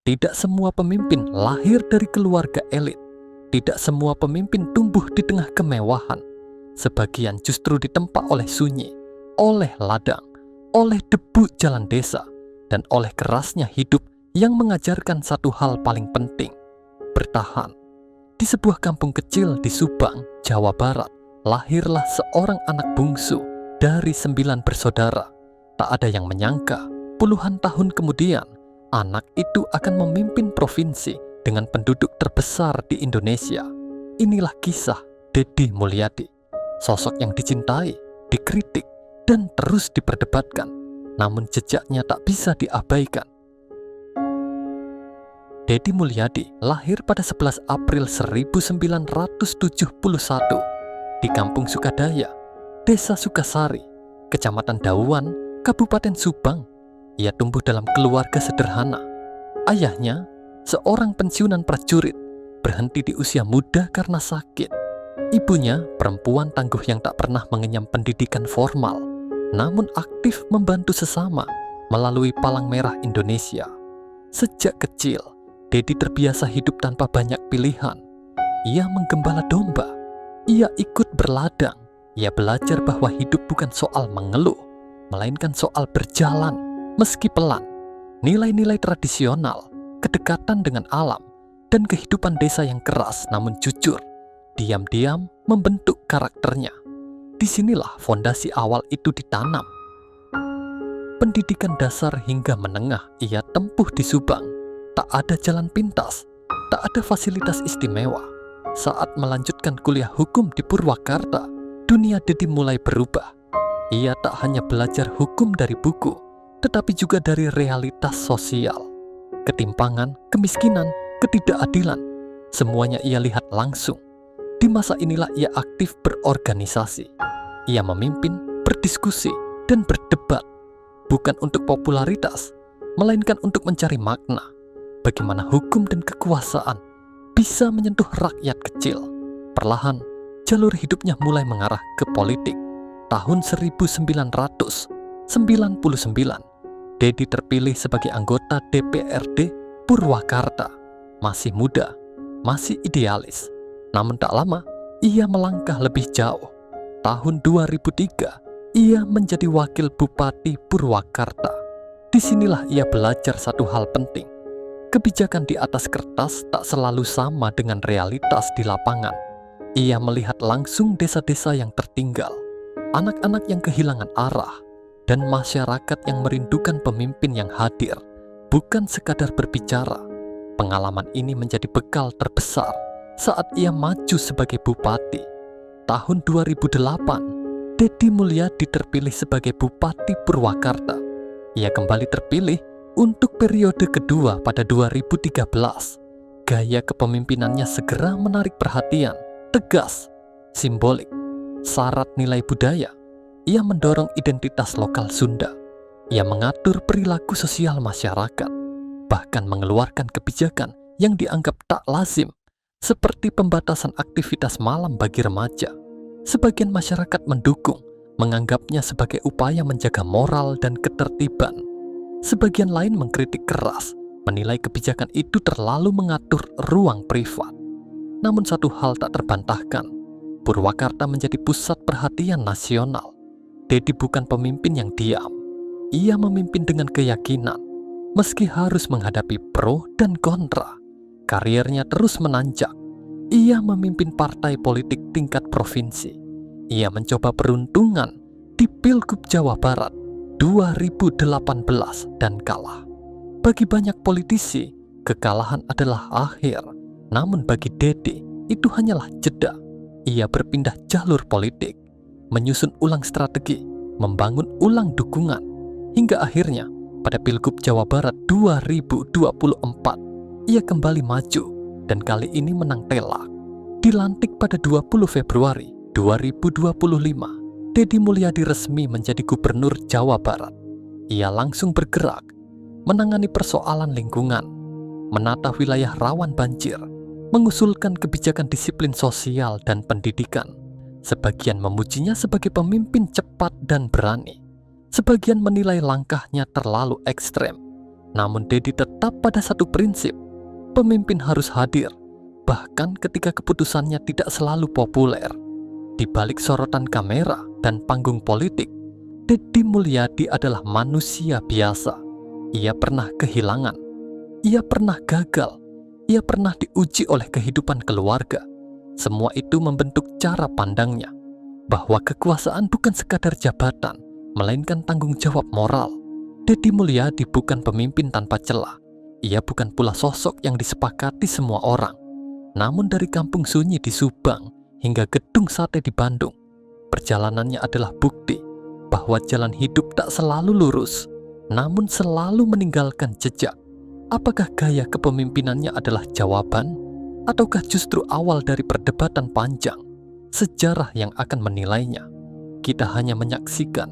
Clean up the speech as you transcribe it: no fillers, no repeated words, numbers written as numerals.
Tidak semua pemimpin lahir dari keluarga elit. Tidak semua pemimpin tumbuh di tengah kemewahan. Sebagian justru ditempa oleh sunyi, oleh ladang, oleh debu jalan desa, dan oleh kerasnya hidup yang mengajarkan satu hal paling penting: bertahan. Di sebuah kampung kecil di Subang, Jawa Barat, lahirlah seorang anak bungsu dari 9 bersaudara. Tak ada yang menyangka, puluhan tahun kemudian, anak itu akan memimpin provinsi dengan penduduk terbesar di Indonesia. Inilah kisah Deddy Mulyadi, sosok yang dicintai, dikritik, dan terus diperdebatkan, namun jejaknya tak bisa diabaikan. Deddy Mulyadi lahir pada 11 April 1971 di Kampung Sukadaya, Desa Sukasari, Kecamatan Dauan, Kabupaten Subang. Ia tumbuh dalam keluarga sederhana. Ayahnya, seorang pensiunan prajurit, berhenti di usia muda karena sakit. Ibunya, perempuan tangguh yang tak pernah mengenyam pendidikan formal, namun aktif membantu sesama melalui Palang Merah Indonesia. Sejak kecil, Deddy terbiasa hidup tanpa banyak pilihan. Ia menggembala domba, ia ikut berladang, ia belajar bahwa hidup bukan soal mengeluh, melainkan soal berjalan, meski pelan. Nilai-nilai tradisional, kedekatan dengan alam, dan kehidupan desa yang keras namun jujur, diam-diam membentuk karakternya. Disinilah fondasi awal itu ditanam. Pendidikan dasar hingga menengah ia tempuh di Subang. Tak ada jalan pintas, tak ada fasilitas istimewa. Saat melanjutkan kuliah hukum di Purwakarta, dunia Deddy mulai berubah. Ia tak hanya belajar hukum dari buku, tetapi juga dari realitas sosial. Ketimpangan, kemiskinan, ketidakadilan, semuanya ia lihat langsung. Di masa inilah ia aktif berorganisasi. Ia memimpin, berdiskusi, dan berdebat, bukan untuk popularitas, melainkan untuk mencari makna. Bagaimana hukum dan kekuasaan bisa menyentuh rakyat kecil. Perlahan, jalur hidupnya mulai mengarah ke politik. Tahun 1999, Deddy terpilih sebagai anggota DPRD Purwakarta. Masih muda, masih idealis. Namun tak lama, ia melangkah lebih jauh. Tahun 2003, ia menjadi wakil Bupati Purwakarta. Disinilah ia belajar satu hal penting. Kebijakan di atas kertas tak selalu sama dengan realitas di lapangan. Ia melihat langsung desa-desa yang tertinggal, anak-anak yang kehilangan arah, dan masyarakat yang merindukan pemimpin yang hadir, bukan sekadar berbicara. Pengalaman ini menjadi bekal terbesar saat ia maju sebagai bupati. Tahun 2008, Deddy Mulyadi terpilih sebagai Bupati Purwakarta. Ia kembali terpilih untuk periode kedua pada 2013, gaya kepemimpinannya segera menarik perhatian, tegas, simbolik, syarat nilai budaya. Ia mendorong identitas lokal Sunda. Ia mengatur perilaku sosial masyarakat, bahkan mengeluarkan kebijakan yang dianggap tak lazim, seperti pembatasan aktivitas malam bagi remaja. Sebagian masyarakat mendukung, menganggapnya sebagai upaya menjaga moral dan ketertiban. Sebagian lain mengkritik keras, menilai kebijakan itu terlalu mengatur ruang privat. Namun satu hal tak terbantahkan, Purwakarta menjadi pusat perhatian nasional. Deddy bukan pemimpin yang diam. Ia memimpin dengan keyakinan, meski harus menghadapi pro dan kontra. Karirnya terus menanjak. Ia memimpin partai politik tingkat provinsi. Ia mencoba peruntungan di Pilgub Jawa Barat 2018 dan kalah. Bagi banyak politisi, kekalahan adalah akhir. Namun bagi Deddy, itu hanyalah jeda. Ia berpindah jalur politik, menyusun ulang strategi, membangun ulang dukungan, hingga akhirnya pada Pilgub Jawa Barat 2024, ia kembali maju dan kali ini menang telak. Dilantik pada 20 Februari 2025, Deddy Mulyadi resmi menjadi Gubernur Jawa Barat. Ia langsung bergerak, menangani persoalan lingkungan, menata wilayah rawan banjir, mengusulkan kebijakan disiplin sosial dan pendidikan. Sebagian memujinya sebagai pemimpin cepat dan berani. Sebagian menilai langkahnya terlalu ekstrem. Namun Dedi tetap pada satu prinsip, pemimpin harus hadir, bahkan ketika keputusannya tidak selalu populer. Di balik sorotan kamera dan panggung politik, Deddy Mulyadi adalah manusia biasa. Ia pernah kehilangan, ia pernah gagal, ia pernah diuji oleh kehidupan keluarga. Semua itu membentuk cara pandangnya, bahwa kekuasaan bukan sekadar jabatan, melainkan tanggung jawab moral. Deddy Mulyadi bukan pemimpin tanpa celah. Ia bukan pula sosok yang disepakati semua orang. Namun dari kampung sunyi di Subang hingga gedung sate di Bandung, perjalanannya adalah bukti bahwa jalan hidup tak selalu lurus, namun selalu meninggalkan jejak. Apakah gaya kepemimpinannya adalah jawaban, ataukah justru awal dari perdebatan panjang? Sejarah yang akan menilainya. Kita hanya menyaksikan